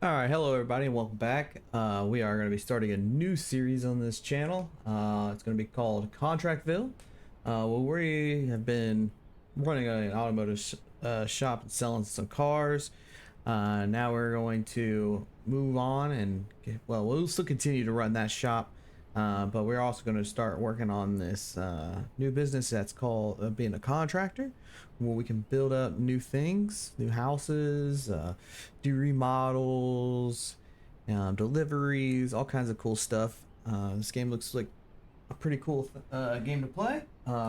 All right, hello everybody, and welcome back. We are going to be starting a new series on this channel. It's going to be called ContractVille. Well, we have been running an automotive shop and selling some cars. Now we're going to move on and well, we'll still continue to run that shop, but we're also going to start working on this new business that's called being a contractor, where we can build up new things, new houses, do remodels, deliveries, all kinds of cool stuff. This game looks like a pretty cool game to play.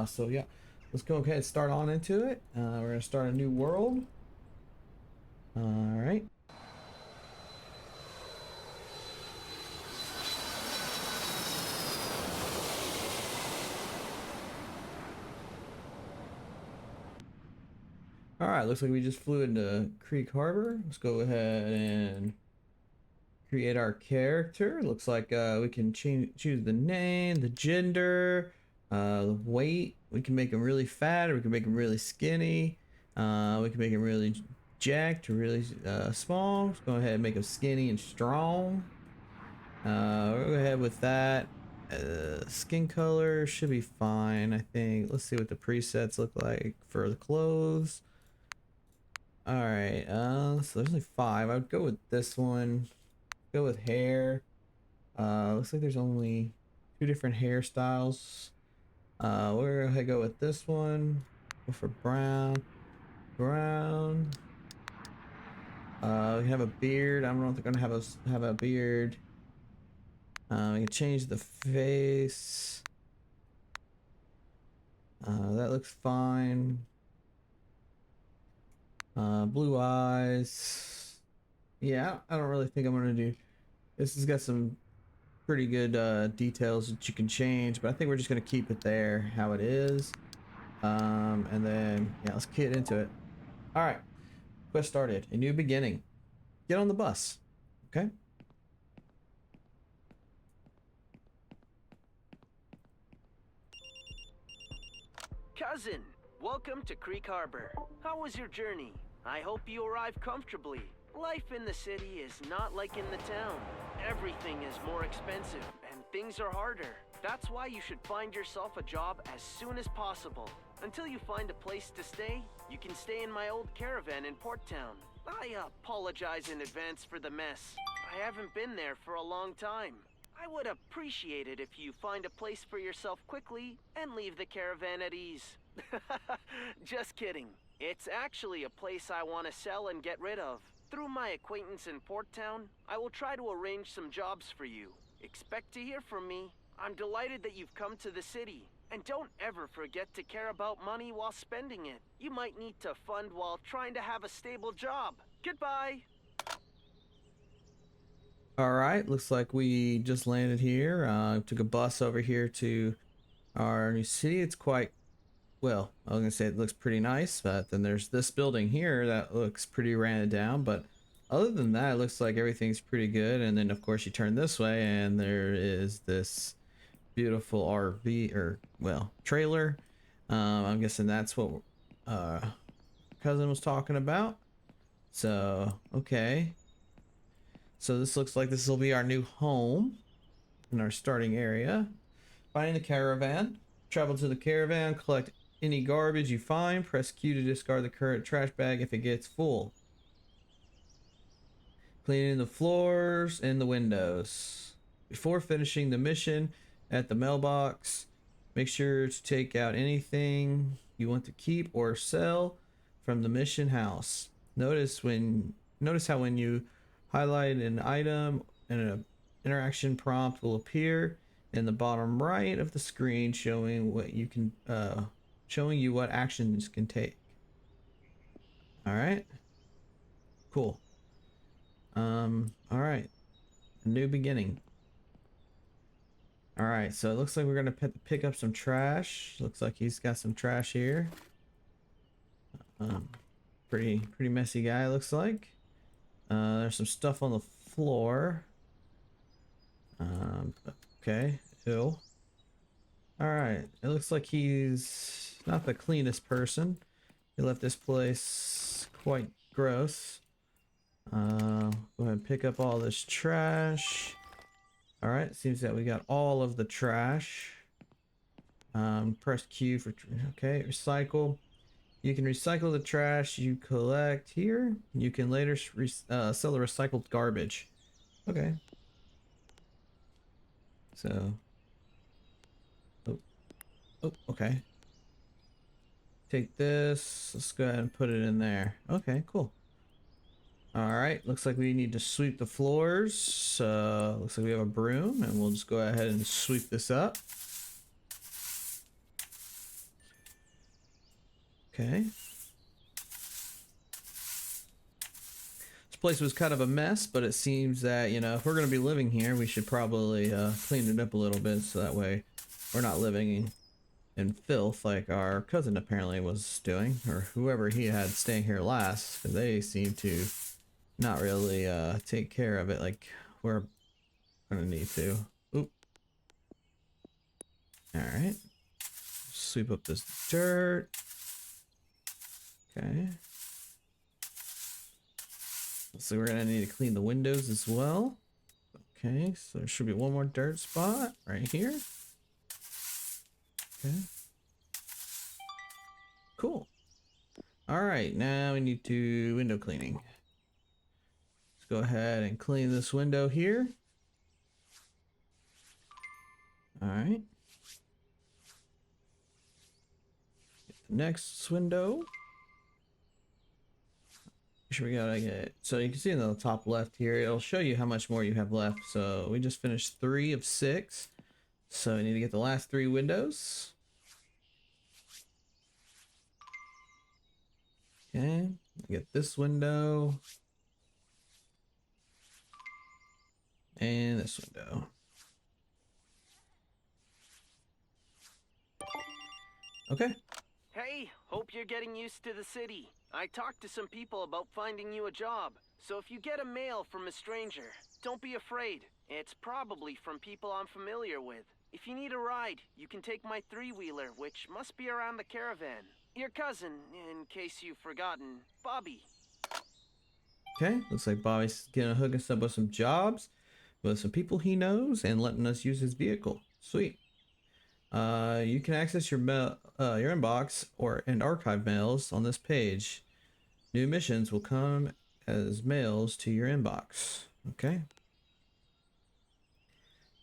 So yeah, let's go ahead and start on into it. We're going to start a new world. All right. All right, looks like we just flew into Creek Harbor. Let's go ahead and create our character. Looks like we can choose the name, the gender, the weight. We can make him really fat, or we can make him really skinny. We can make him really jacked or really small. Let's go ahead and make him skinny and strong. We'll go ahead with that. Skin color should be fine, I think. Let's see what the presets look like for the clothes. All right, so there's only 5. I would go with this one. Go with hair. Looks like there's only 2 different hairstyles. We're gonna go with this one. Go for brown. Brown. We have a beard. I don't know if they're gonna have a beard. We can change the face. That looks fine. Blue eyes. Yeah, I don't really think I'm gonna do. This has got some pretty good details that you can change, but I think we're just gonna keep it there how it is. And then yeah, let's get into it. All right, quest started. A new beginning. Get on the bus. Okay. Cousin, welcome to Creek Harbor. How was your journey? I hope you arrived comfortably. Life in the city is not like in the town. Everything is more expensive and things are harder. That's why you should find yourself a job as soon as possible. Until you find a place to stay, you can stay in my old caravan in Port Town. I apologize in advance for the mess. I haven't been there for a long time. I would appreciate it if you find a place for yourself quickly and leave the caravan at ease. Just kidding. It's actually a place I want to sell and get rid of. Through my acquaintance in Port Town, I will try to arrange some jobs for you. Expect to hear from me. I'm delighted that you've come to the city. And don't ever forget to care about money while spending it. You might need to fund while trying to have a stable job. Goodbye. All right, looks like we just landed here. Took a bus over here to our new city. It's quite well. I was gonna say it looks pretty nice, but then there's this building here that looks pretty ran down. But other than that, it looks like everything's pretty good. And then of course you turn this way, and there is this beautiful RV or well trailer. I'm guessing that's what uh cousin was talking about. So okay, so this looks like this will be our new home in our starting area. Finding the caravan. Travel to the caravan, collect any garbage you find, press Q to discard the current trash bag if it gets full. Cleaning the floors and the windows. Before finishing the mission at the mailbox, make sure to take out anything you want to keep or sell from the mission house. Notice how when you highlight an item and an interaction prompt will appear in the bottom right of the screen showing you what actions you can take. All right, cool. All right, new beginning. All right, so it looks like we're gonna pick up some trash. Looks like he's got some trash here. Um, pretty messy guy looks like. There's some stuff on the floor. Okay, ew. All right, it looks like he's not the cleanest person. He left this place quite gross. Go ahead and pick up all this trash. All right, seems that we got all of the trash. Press Q for, okay, recycle. You can recycle the trash you collect here. You can later sell the recycled garbage. Okay. So, oh, oh, okay. Take this. Let's go ahead and put it in there. Okay, cool. All right, looks like we need to sweep the floors. Looks like we have a broom, and we'll just go ahead and sweep this up. Okay. This place was kind of a mess, but it seems that, you know, if we're going to be living here, we should probably clean it up a little bit so that way we're not living in filth like our cousin apparently was doing, or whoever he had staying here last, because they seem to not really take care of it like we're gonna need to. Oop. All right. Sweep up this dirt. Okay. So we're gonna need to clean the windows as well. Okay, so there should be one more dirt spot right here. Okay. Cool. All right, now we need to window cleaning. Let's go ahead and clean this window here. All right. Get the next window. Make sure we gotta get, so you can see in the top left here, it'll show you how much more you have left. So we just finished 3 of 6. So we need to get the last 3 windows. Okay, get this window. And this window. Okay. Hey, hope you're getting used to the city. I talked to some people about finding you a job. So if you get a mail from a stranger, don't be afraid. It's probably from people I'm familiar with. If you need a ride, you can take my 3-wheeler, which must be around the caravan. Your cousin, in case you've forgotten, Bobby. Okay, looks like Bobby's gonna hook us up with some jobs, with some people he knows, and letting us use his vehicle. Sweet. You can access your your inbox and archive mails on this page. New missions will come as mails to your inbox. Okay.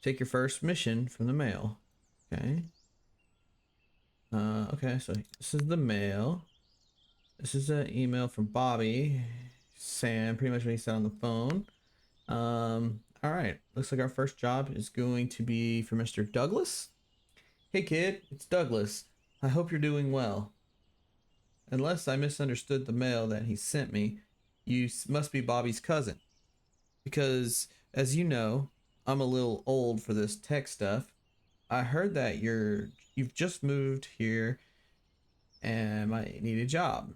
Take your first mission from the mail. Okay. Okay, so this is the mail. This is an email from Bobby saying pretty much what he said on the phone. All right. Looks like our first job is going to be for Mr. Douglas. Hey kid, it's Douglas. I hope you're doing well. Unless I misunderstood the mail that he sent me, you must be Bobby's cousin. Because, as you know, I'm a little old for this tech stuff. I heard that you've just moved here and might need a job.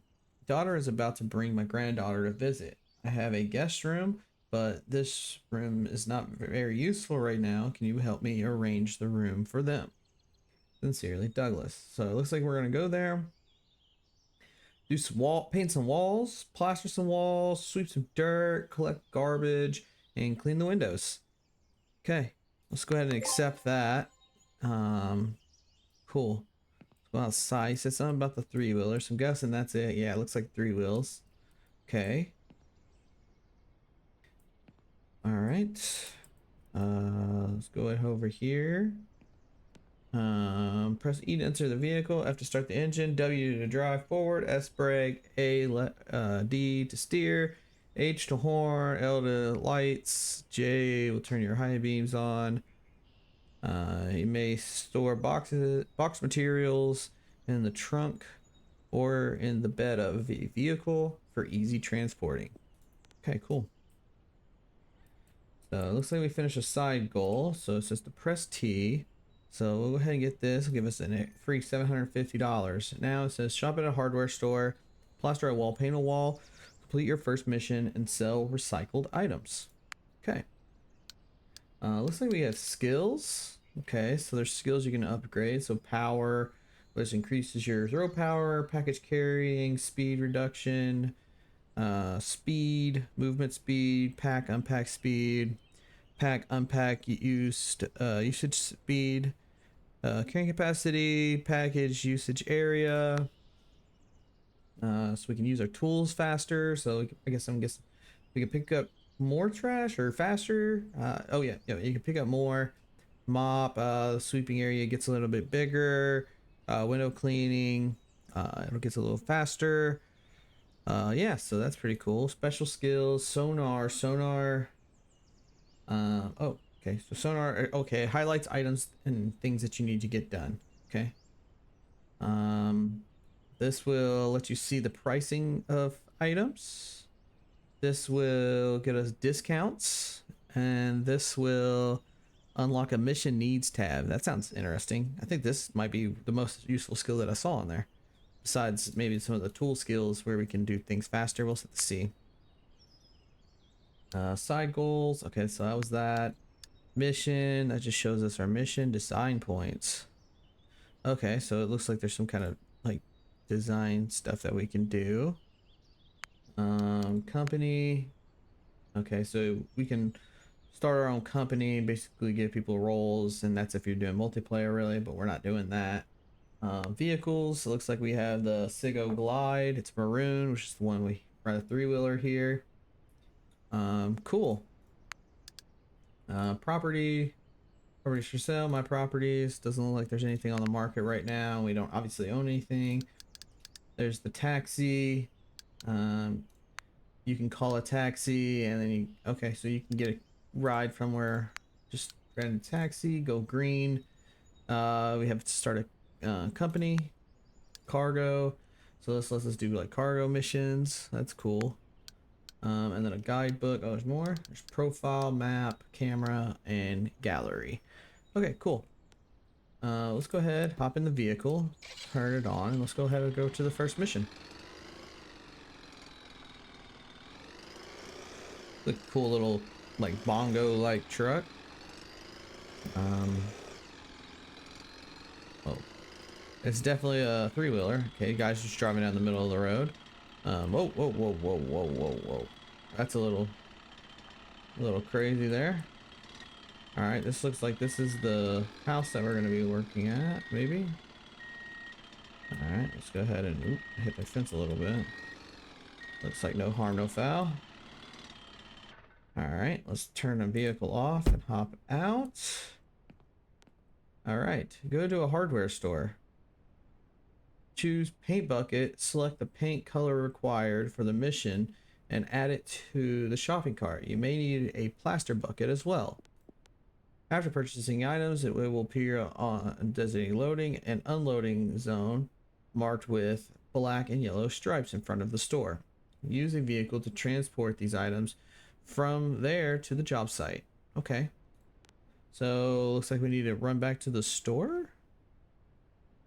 Daughter is about to bring my granddaughter to visit. I have a guest room, but this room is not very useful right now. Can you help me arrange the room for them? Sincerely, Douglas. So it looks like we're gonna go there, do some paint some walls, plaster some walls, sweep some dirt, collect garbage, and clean the windows. Okay, let's go ahead and accept that. Cool. Let's go outside. He said something about the 3-wheeler, so I'm guessing that's it. Yeah, it looks like 3 wheels. Okay. All right. Let's go ahead over here. Press E to enter the vehicle, F to start the engine, W to drive forward, S brake, D to steer, H to horn, L to lights, J will turn your high beams on. You may store box materials in the trunk or in the bed of the vehicle for easy transporting. Okay, cool. So it looks like we finished a side goal. So it says to press T. So we'll go ahead and get this. It'll give us a free $750. Now it says shop at a hardware store, plaster a wall, paint a wall, complete your first mission, and sell recycled items. Okay. Looks like we have skills. Okay, so there's skills you can upgrade. So power, which increases your throw power, package carrying, speed reduction, Speed, movement speed, pack, unpack speed, pack, unpack usage speed, carrying capacity, package usage area. So we can use our tools faster. So I guess I'm guessing we can pick up more trash or faster. Oh yeah, you can pick up more. Mop, the sweeping area gets a little bit bigger. Window cleaning, it gets a little faster. Yeah, so that's pretty cool. Special skills, sonar. Oh, okay. So sonar, okay, highlights items and things that you need to get done. Okay. Um, this will let you see the pricing of items. This will get us discounts, and this will unlock a mission needs tab. That sounds interesting. I think this might be the most useful skill that I saw in there. Besides maybe some of the tool skills where we can do things faster. We'll have to see. Side goals. Okay, so that was that. Mission. That just shows us our mission. Design points. Okay, so it looks like there's some kind of like design stuff that we can do. Company. Okay, so we can start our own company, basically give people roles, and that's if you're doing multiplayer really, but we're not doing that. Vehicles, it looks like we have the Sigo Glide. It's maroon, which is the one we run a three-wheeler here. Cool. Properties for sale. My properties. Doesn't look like there's anything on the market right now. We don't obviously own anything. There's the taxi. You can call a taxi and then okay, so you can get a ride from where, just rent a taxi, go green. We have to start a company, cargo. So this lets us do like cargo missions. That's cool. And then a guidebook. Oh, there's more. There's profile, map, camera, and gallery. Okay, cool. Let's go ahead, hop in the vehicle, turn it on, and let's go ahead and go to the first mission. The cool little like bongo like truck. Oh, it's definitely a three-wheeler. Okay, guy's just driving down the middle of the road. Whoa. That's a little crazy there. All right, this looks like this is the house that we're going to be working at, maybe. All right, let's go ahead and hit the fence a little bit. Looks like no harm, no foul. All right, let's turn the vehicle off and hop out. All right, go to a hardware store. Choose paint bucket, select the paint color required for the mission, and add it to the shopping cart. You may need a plaster bucket as well. After purchasing items, it will appear on designated loading and unloading zone marked with black and yellow stripes in front of the store. Use a vehicle to transport these items from there to the job site. Okay. So looks like we need to run back to the store.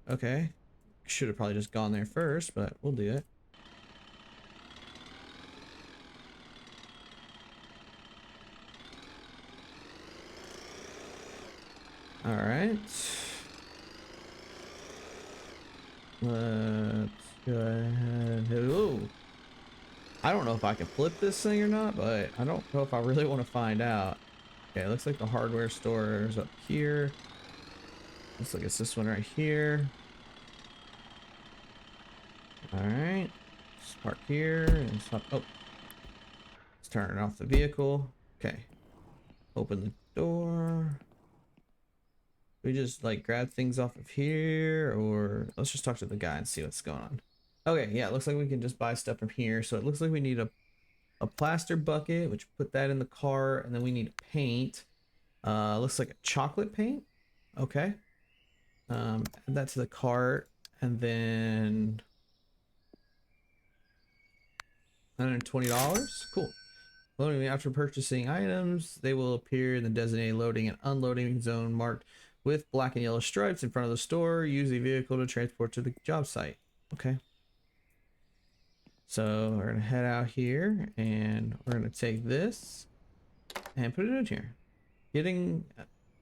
Okay. Should have probably just gone there first, but we'll do it. All right. Let's go ahead. Ooh. I don't know if I can flip this thing or not, but I don't know if I really want to find out. Okay, looks like the hardware store is up here. Looks like it's this one right here. All right. Let's park here and stop. Oh. Let's turn off the vehicle. Okay. Open the door. We just like grab things off of here, or let's just talk to the guy and see what's going on. Okay, yeah, it looks like we can just buy stuff from here. So it looks like we need a plaster bucket, which put that in the car, and then we need paint. Looks like a chocolate paint. Okay. Add that to the cart, and then $120. Cool. Loading after purchasing items, they will appear in the designated loading and unloading zone marked with black and yellow stripes in front of the store. Use a vehicle to transport to the job site. Okay. So we're gonna head out here and we're gonna take this and put it in here. Getting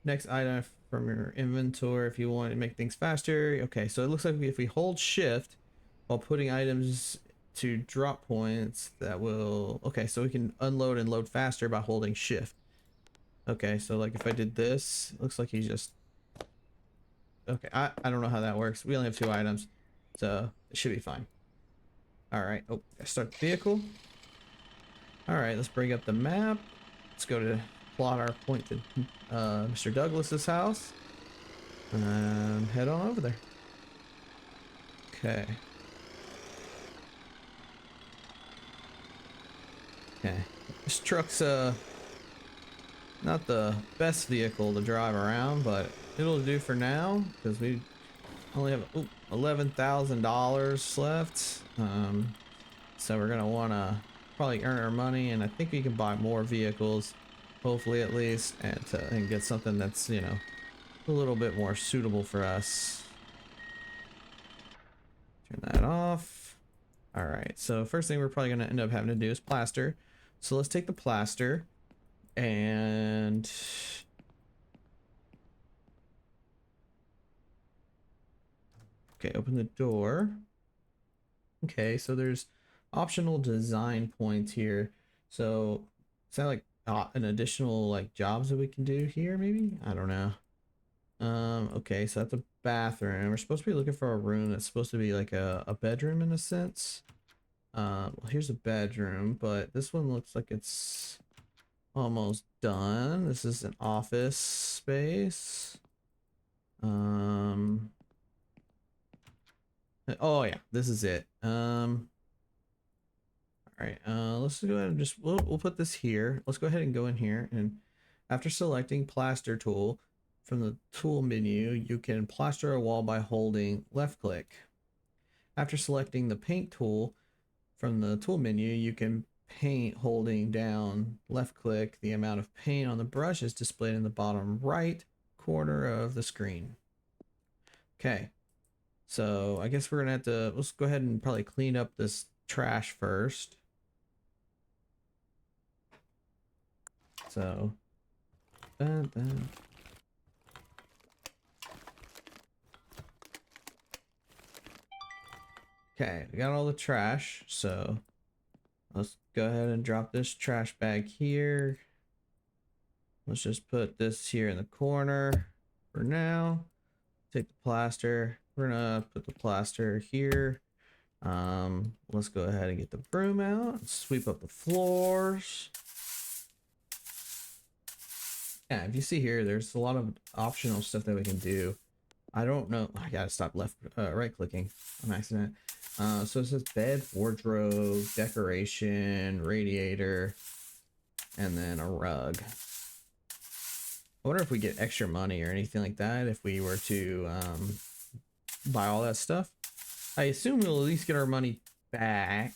next item from your inventory if you want to make things faster. Okay, so it looks like if we hold shift while putting items to drop points that will, okay, so we can unload and load faster by holding shift. Okay, so like if I did this, looks like he's just, okay, I don't know how that works. We only have 2 items, so it should be fine. All right, oh, start the vehicle. All right, let's bring up the map. Let's go to plot our point to Mr. Douglas's house and head on over there. Okay. Okay. This truck's not the best vehicle to drive around, but it'll do for now because we only have $11,000 left. So we're gonna wanna probably earn our money, and I think we can buy more vehicles, hopefully at least, and get something that's, you know, a little bit more suitable for us. Turn that off. All right, so first thing we're probably gonna end up having to do is plaster. So let's take the plaster and okay, open the door. Okay, so there's optional design points here. So is that like an additional like jobs that we can do here maybe? I don't know. Okay, so that's a bathroom. We're supposed to be looking for a room that's supposed to be like a bedroom in a sense. Well, here's a bedroom, but this one looks like it's almost done. This is an office space. Oh yeah, this is it. All right, let's go ahead and just we'll put this here. Let's go ahead and go in here, and after selecting plaster tool from the tool menu, you can plaster a wall by holding left click. After selecting the paint tool from the tool menu, you can paint holding down left click. The amount of paint on the brush is displayed in the bottom right corner of the screen. Okay, so I guess we're gonna have to, let's go ahead and probably clean up this trash first. So, okay, we got all the trash, so let's go ahead and drop this trash bag here. Let's just put this here in the corner for now. Take the plaster. We're gonna put the plaster here. Let's go ahead and get the broom out. Sweep up the floors. Yeah, if you see here, there's a lot of optional stuff that we can do. I don't know. I gotta stop right clicking on accident. So it says bed, wardrobe, decoration, radiator, and then a rug. I wonder if we get extra money or anything like that if we were to buy all that stuff. I assume we'll at least get our money back.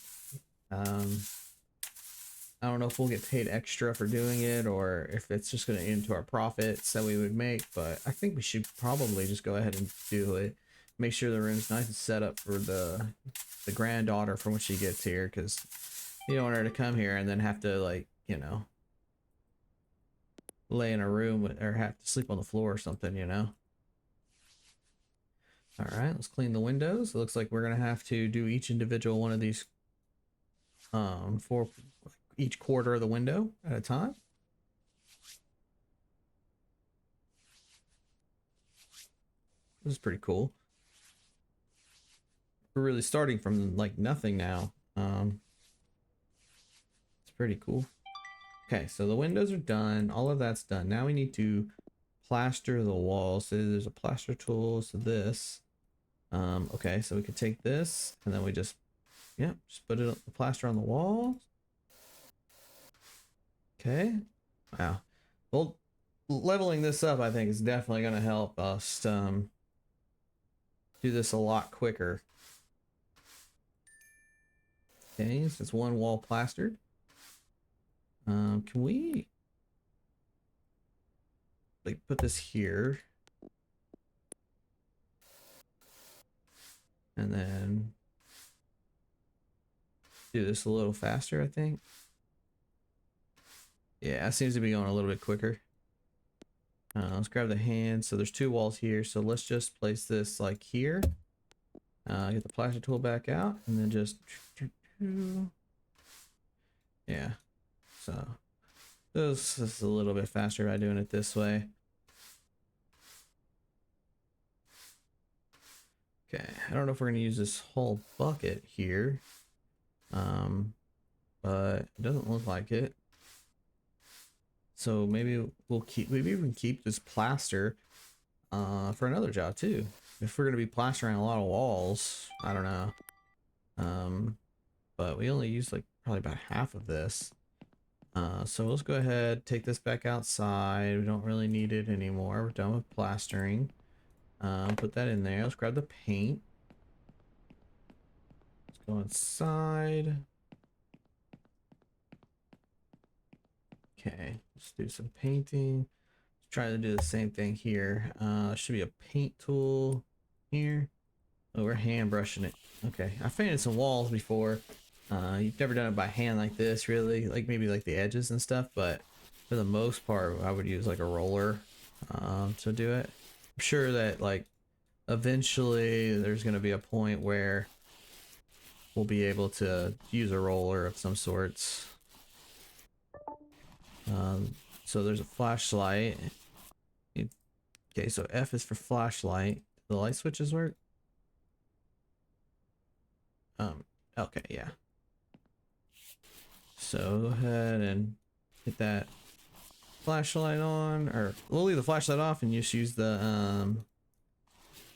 I don't know if we'll get paid extra for doing it or if it's just going to into our profits that we would make, but I think we should probably just go ahead and do it. Make sure the room's nice and set up for the granddaughter from when she gets here, because you don't want her to come here and then have to, like, you know, lay in a room or have to sleep on the floor or something, you know. All right, let's clean the windows. It looks like we're gonna have to do each individual one of these for each quarter of the window at a time. This is pretty cool. We're really starting from like nothing now. It's pretty cool. Okay, so the windows are done. All of that's done. Now we need to plaster the walls. So there's a plaster tool. So this. Okay, so we could take this and then we just, yeah, just put it plaster on the wall. Okay. Wow. Well, leveling this up, I think, is definitely going to help us do this a lot quicker. Okay, so it's one wall plastered. Can we like put this here and then do this a little faster, I think. Yeah, it seems to be going a little bit quicker. Let's grab the hand. So there's two walls here, so let's just place this like here. Get the plaster tool back out and then just 2. Yeah. So this is a little bit faster by doing it this way. Okay, I don't know if we're gonna use this whole bucket here, but it doesn't look like it. So maybe maybe we can keep this plaster for another job too. If we're gonna be plastering a lot of walls, I don't know. But we only use like probably about half of this. So let's go ahead, take this back outside. We don't really need it anymore. We're done with plastering. Put that in there. Let's grab the paint. Let's go inside. Okay, let's do some painting. Let's try to do the same thing here. Should be a paint tool here. Oh, we're hand brushing it. Okay, I painted some walls before. You've never done it by hand like this, really. Like maybe like the edges and stuff, but for the most part, I would use like a roller to do it. I'm sure that like eventually there's going to be a point where we'll be able to use a roller of some sorts. So there's a flashlight. Okay, so F is for flashlight. Do the light switches work? Okay, yeah. So go ahead and hit that flashlight on, or we'll leave the flashlight off and just use the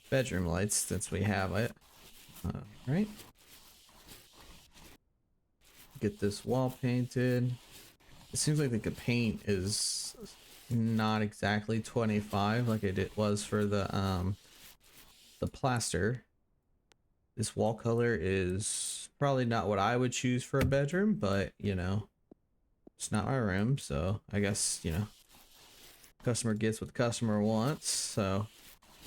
bedroom lights since we have it. Right. Get this wall painted. It seems like the paint is not exactly 25 like it was for the plaster. This wall color is probably not what I would choose for a bedroom, but you know, it's not my room, so I guess, you know, customer gets what the customer wants. So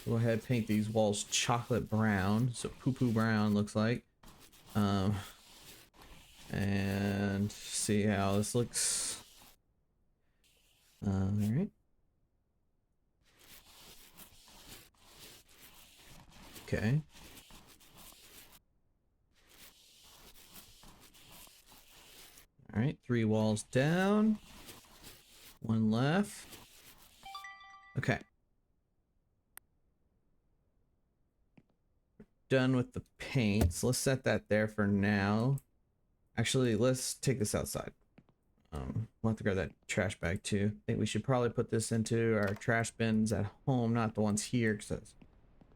go ahead, paint these walls chocolate brown, so poo-poo brown looks like. And see how this looks. All right. Okay. All right, 3 walls down. 1 left. Okay. Done with the paints. Let's set that there for now. Actually, let's take this outside. We'll have to grab that trash bag too. I think we should probably put this into our trash bins at home, not the ones here, because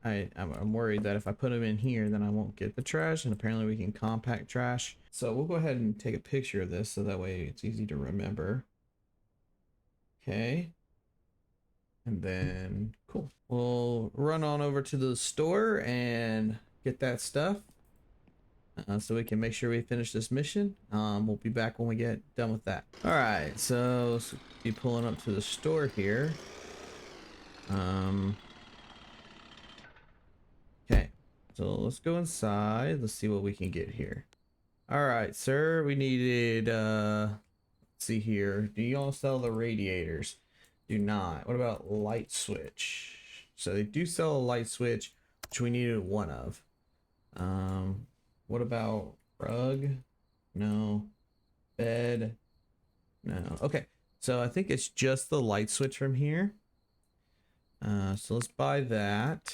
I'm worried that if I put them in here, then I won't get the trash, and apparently we can compact trash. So we'll go ahead and take a picture of this so that way it's easy to remember. Okay. And then, cool. We'll run on over to the store and get that stuff so we can make sure we finish this mission. We'll be back when we get done with that. All right, so let's be pulling up to the store here. Okay, so let's go inside. Let's see what we can get here. All right, sir, we needed, let's see here. Do you all sell the radiators? Do not. What about light switch? So they do sell a light switch, which we needed 1 of. What about rug? No. Bed? No. Okay, so I think it's just the light switch from here. So let's buy that.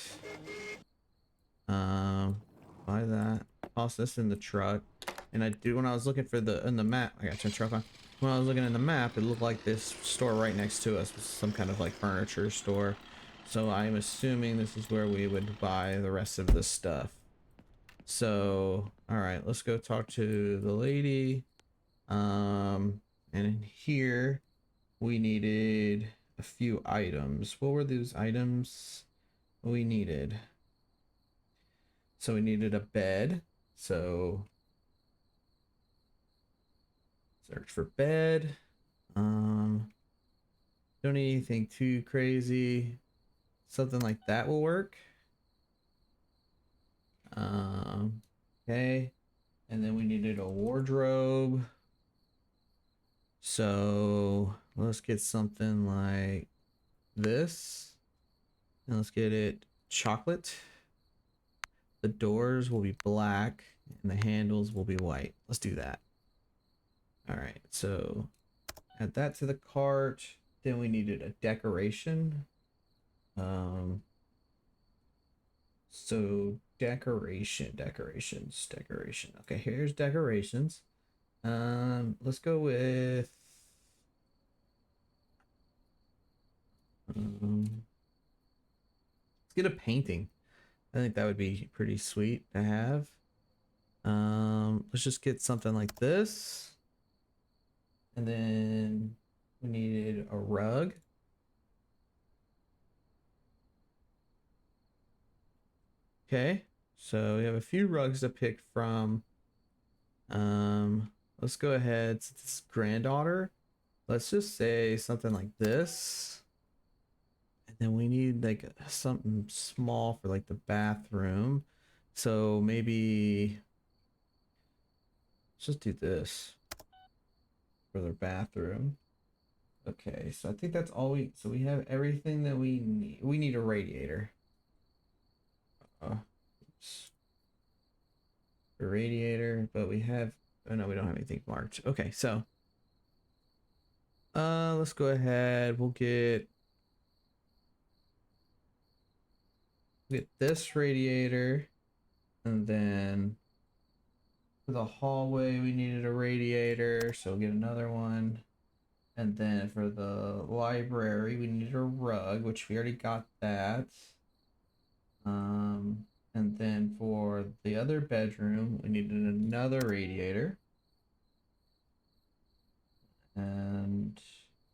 Buy that. Toss this in the truck. And when I was looking for in the map, I got to turn the truck on. When I was looking in the map, it looked like this store right next to us was some kind of like furniture store. So I'm assuming this is where we would buy the rest of the stuff. So, all right, let's go talk to the lady. And in here, we needed a few items. What were those items we needed? So we needed a bed. So search for bed. Don't need anything too crazy. Something like that will work. Okay. And then we needed a wardrobe. So let's get something like this. And let's get it chocolate. The doors will be black and the handles will be white. Let's do that. All right, so add that to the cart. Then we needed a decoration. So decorations. Okay, here's decorations. Let's go with let's get a painting. I think that would be pretty sweet to have. Let's just get something like this. And then we needed a rug. Okay, so we have a few rugs to pick from. Let's go ahead, since it's granddaughter, let's just say something like this. And then we need like something small for like the bathroom. So maybe let's just do this for their bathroom. Okay, so I think that's all so we have everything that we need. We need a radiator. Oops. A radiator, but we have, oh no, we don't have anything marked. Okay, so let's go ahead. We'll get this radiator, and then for the hallway we needed a radiator, so we'll get another one. And then for the library we needed a rug, which we already got that. And then for the other bedroom we needed another radiator, and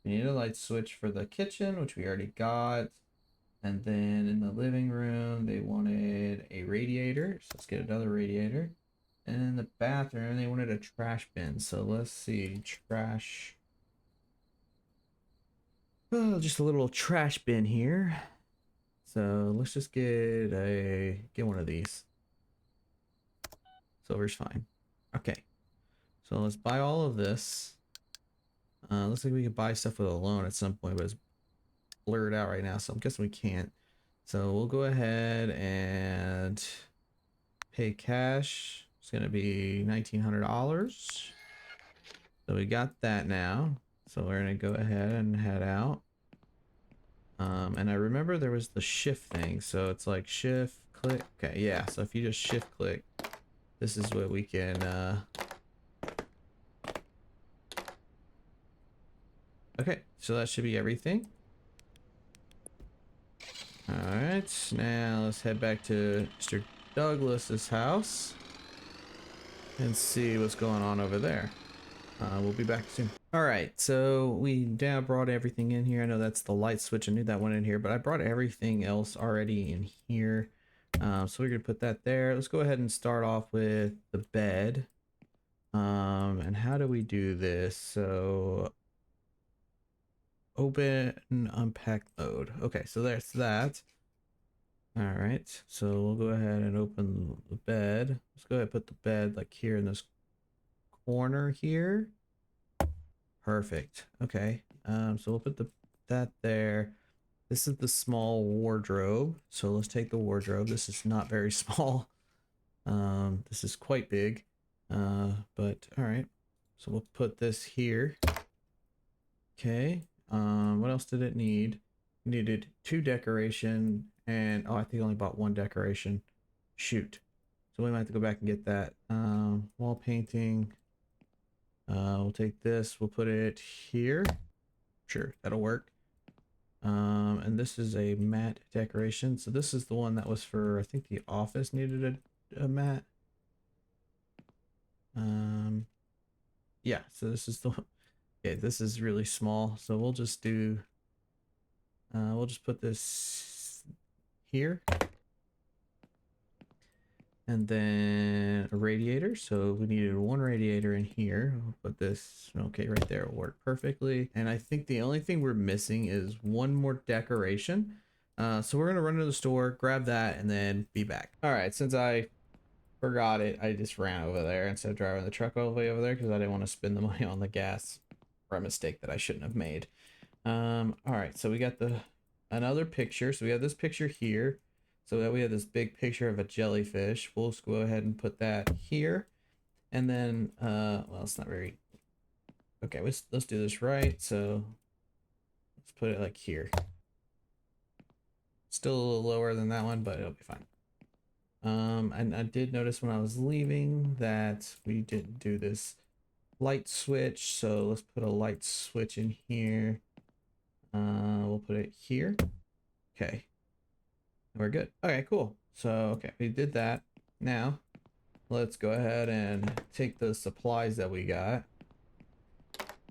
we need a light switch for the kitchen, which we already got. And then in the living room they wanted a radiator, so let's get another radiator. And in the bathroom they wanted a trash bin, so let's see, trash, oh, just a little trash bin here. So let's just get one of these. Silver's fine. Okay, so let's buy all of this. Looks like we could buy stuff with a loan at some point, but it's blurred out right now, so I'm guessing we can't. So we'll go ahead and pay cash. It's gonna be $1,900. So we got that now. So we're gonna go ahead and head out. And I remember there was the shift thing, so it's like shift click. Okay, yeah, so if you just shift click, this is what we can okay, so that should be everything. All right, now let's head back to Mr. Douglas's house and see what's going on over there. We'll be back soon. All right, so we now brought everything in here. I know that's the light switch. I knew that went in here, but I brought everything else already in here. So we're gonna put that there. Let's go ahead and start off with the bed. And how do we do this? So open unpack mode. Okay, so there's that. All right, so we'll go ahead and open the bed. Let's go ahead and put the bed like here in this corner here. Perfect. Okay. So we'll put that there. This is the small wardrobe. So let's take the wardrobe. This is not very small. This is quite big. But all right. So we'll put this here. Okay. What else did it need? It needed 2 decoration, and oh, I think I only bought 1 decoration. Shoot. So we might have to go back and get that. Wall painting. We'll take this, we'll put it here. Sure, that'll work. And this is a matte decoration. So this is the one that was for, I think the office needed a matte. Yeah, so this is the one. Okay, this is really small. So we'll just do, we'll just put this here. And then a radiator. So we needed 1 radiator in here. We'll put this, okay, right there will work perfectly. And I think the only thing we're missing is 1 more decoration. So we're gonna run to the store, grab that, and then be back. All right, since I forgot it, I just ran over there instead of driving the truck all the way over there because I didn't want to spend the money on the gas, for a mistake that I shouldn't have made. All right, so we got another picture. So we have this picture here. So that we have this big picture of a jellyfish. We'll just go ahead and put that here. And then, well, it's not very, okay, let's do this right. So let's put it like here. Still a little lower than that one, but it'll be fine. And I did notice when I was leaving that we didn't do this light switch. So let's put a light switch in here. We'll put it here. Okay. We're good. Okay, cool. So, okay, we did that. Now, let's go ahead and take the supplies that we got.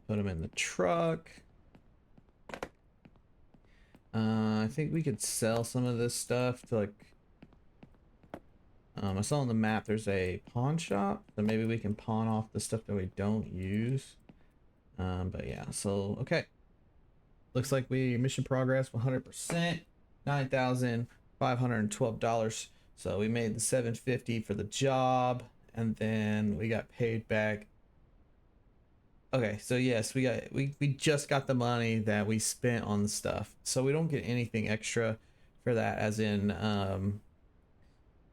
Put them in the truck. I think we could sell some of this stuff to like... I saw on the map there's a pawn shop. So maybe we can pawn off the stuff that we don't use. But yeah, so, okay. Looks like we mission progress 100%. $9,512. So we made the $750 for the job, and then we got paid back. Okay, so yes, we just got the money that we spent on the stuff. So we don't get anything extra for that, as in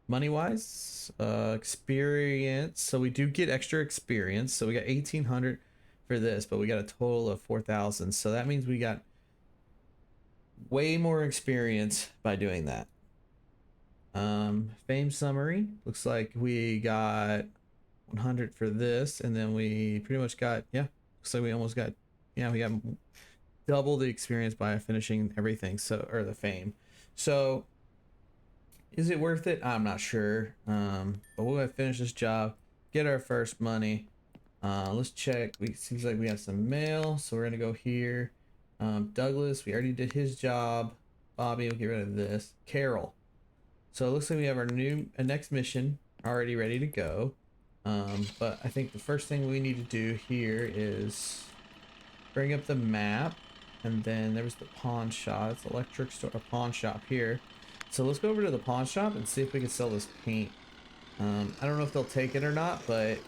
money wise, experience. So we do get extra experience. So we got 1,800 for this, but we got a total of 4,000. So that means we got way more experience by doing that. Fame summary, looks like we got 100 for this, and then we pretty much got, yeah, looks like we almost got, yeah, we got double the experience by finishing everything. So, or the fame. So is it worth it? I'm not sure. But we'll have to finish this job, get our first money. Let's check. Seems like we have some mail, so we're gonna go here. Douglas, we already did his job. Bobby, we'll get rid of this. Carol. So it looks like we have our next mission already ready to go. But I think the first thing we need to do here is bring up the map, and then there was the pawn shop. It's electric store, a pawn shop here. So let's go over to the pawn shop and see if we can sell this paint. I don't know if they'll take it or not, but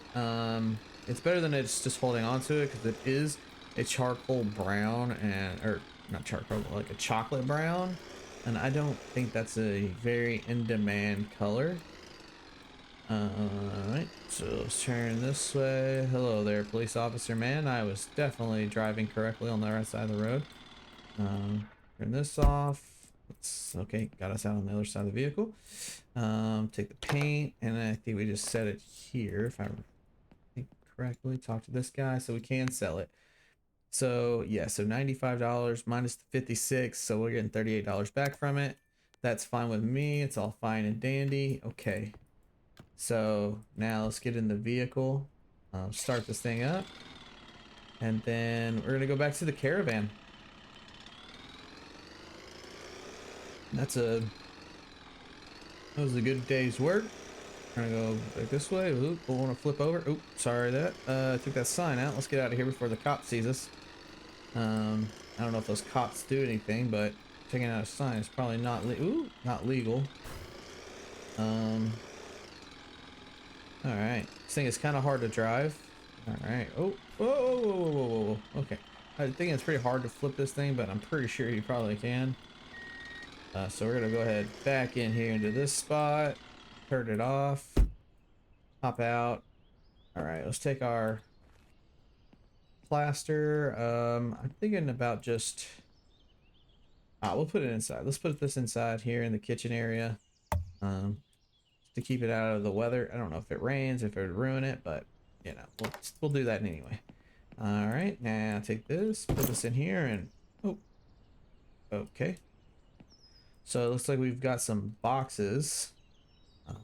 it's better than it's just holding on to it, because it is a charcoal brown, and or not charcoal, but like a chocolate brown, and I don't think that's a very in-demand color. Alright, so let's turn this way. Hello there, police officer man. I was definitely driving correctly on the right side of the road. Turn this off. Okay, got us out on the other side of the vehicle. Take the paint, and I think we just set it here, if I think correctly. Talk to this guy so we can sell it. So yeah, so $95 minus the 56, so we're getting $38 back from it. That's fine with me. It's all fine and dandy. Okay, so now let's get in the vehicle, start this thing up, and then we're gonna go back to the caravan. That was a good day's work. We're gonna go back this way. Oop, we'll want to flip over. Oop, sorry that. Took that sign out. Let's get out of here before the cop sees us. I don't know if those cops do anything, but taking out a sign is probably not not legal. Alright. This thing is kind of hard to drive. Alright. Oh, whoa. Okay. I think it's pretty hard to flip this thing, but I'm pretty sure you probably can. So we're gonna go ahead back in here into this spot, turn it off, hop out. All right, let's take our plaster. I'm thinking about just, we'll put it inside. Let's put this inside here in the kitchen area, to keep it out of the weather. I don't know if it rains, if it would ruin it, but you know, we'll do that anyway. All right, now take this, put this in here, and oh, okay. So it looks like we've got some boxes. And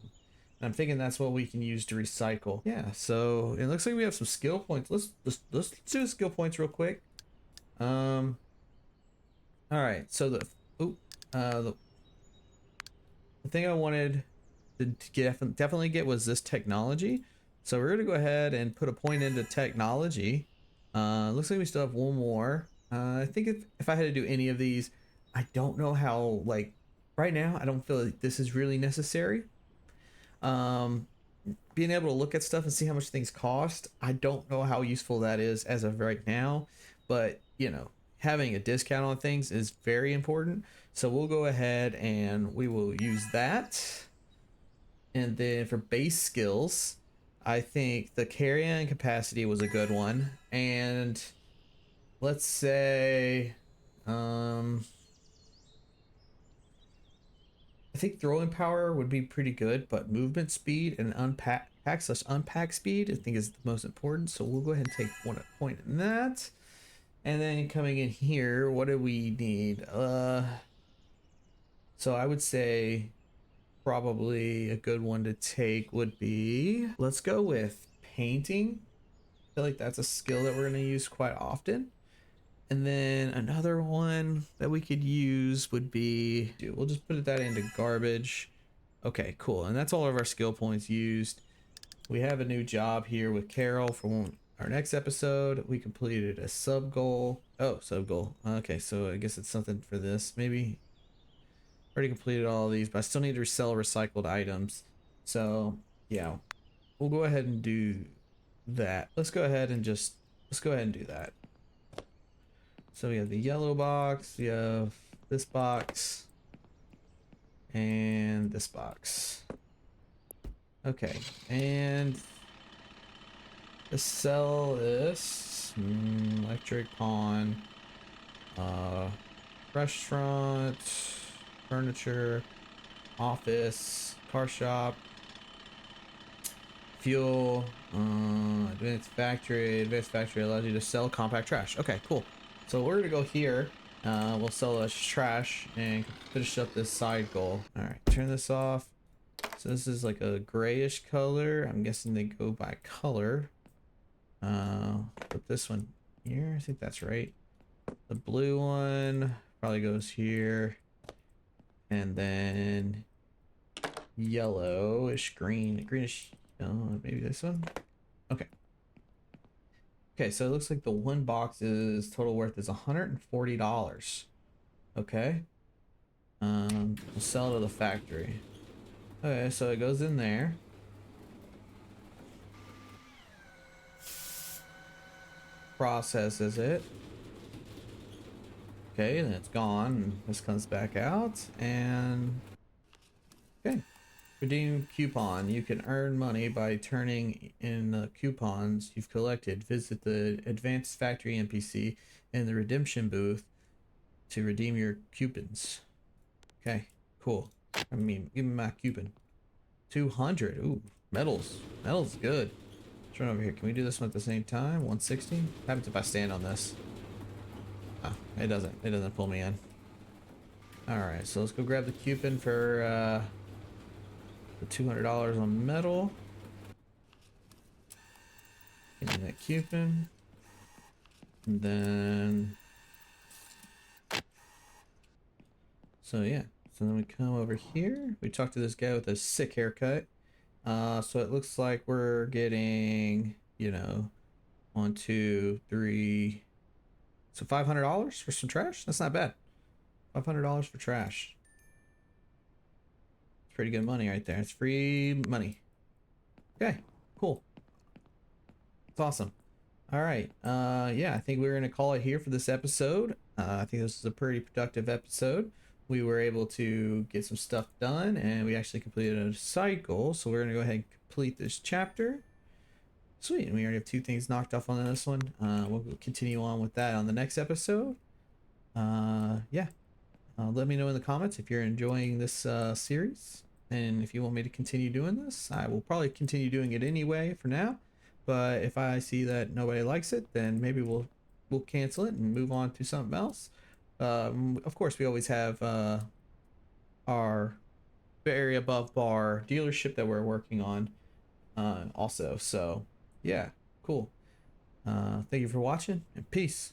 I'm thinking that's what we can use to recycle. Yeah, so it looks like we have some skill points. Let's do the skill points real quick. All right, so the thing I wanted to definitely get was this technology. So we're gonna go ahead and put a point into technology. Looks like we still have one more. I think if I had to do any of these, I don't know how, like, right now, I don't feel like this is really necessary. Being able to look at stuff and see how much things cost, I don't know how useful that is as of right now, but, you know, having a discount on things is very important. So we'll go ahead and we will use that. And then for base skills, I think the carrying capacity was a good one. And let's say, I think throwing power would be pretty good, but movement speed and unpack speed I think is the most important. So we'll go ahead and take one point in that. And then coming in here, what do we need? So I would say probably a good one to take would be, let's go with painting. I feel like that's a skill that we're going to use quite often. And then another one that we could use would be, dude, we'll just put that into garbage. Okay, cool. And that's all of our skill points used. We have a new job here with Carol from our next episode. We completed a sub goal. Oh, sub goal. Okay, so I guess it's something for this. Maybe already completed all of these, but I still need to sell recycled items. So yeah, we'll go ahead and do that. Let's go ahead and do that. So we have the yellow box, we have this box, and this box. Okay, and let's sell this electric pawn, restaurant, furniture, office, car shop, fuel, advanced factory allows you to sell compact trash. Okay, cool. So we're gonna go here. We'll sell us trash and finish up this side goal. All right, turn this off. So this is like a grayish color. I'm guessing they go by color. Put this one here. I think that's right. The blue one probably goes here. And then yellowish, greenish, maybe this one. Okay. Okay, so it looks like the one box's total worth is $140. Okay. We'll sell it to the factory. Okay, so it goes in there. Processes it. Okay, and it's gone. And this comes back out, and okay. Redeem coupon. You can earn money by turning in the coupons you've collected. Visit the advanced factory NPC in the redemption booth to redeem your coupons. Okay, cool. I mean, give me my coupon. 200. Ooh, metals. Metals good. Let's run over here. Can we do this one at the same time? 160. What happens if I stand on this? Oh, it doesn't. It doesn't pull me in. All right, so let's go grab the coupon for the $200 on metal. Give me that coupon. And then, so yeah. So then we come over here. We talk to this guy with a sick haircut. So it looks like we're getting, you know, 1, 2, 3. So $500 for some trash? That's not bad. $500 for trash. It's pretty good money right there. It's free money. Okay, cool. It's awesome. All right. Yeah, I think we're going to call it here for this episode. I think this is a pretty productive episode. We were able to get some stuff done, and we actually completed a cycle. So we're going to go ahead and complete this chapter. Sweet, and we already have 2 things knocked off on this one. We'll continue on with that on the next episode. Yeah. Let me know in the comments if you're enjoying this series, and if you want me to continue doing this. I will probably continue doing it anyway for now, but if I see that nobody likes it, then maybe we'll cancel it and move on to something else. Of course, we always have our very above bar dealership that we're working on also. So yeah, cool. Thank you for watching, and peace.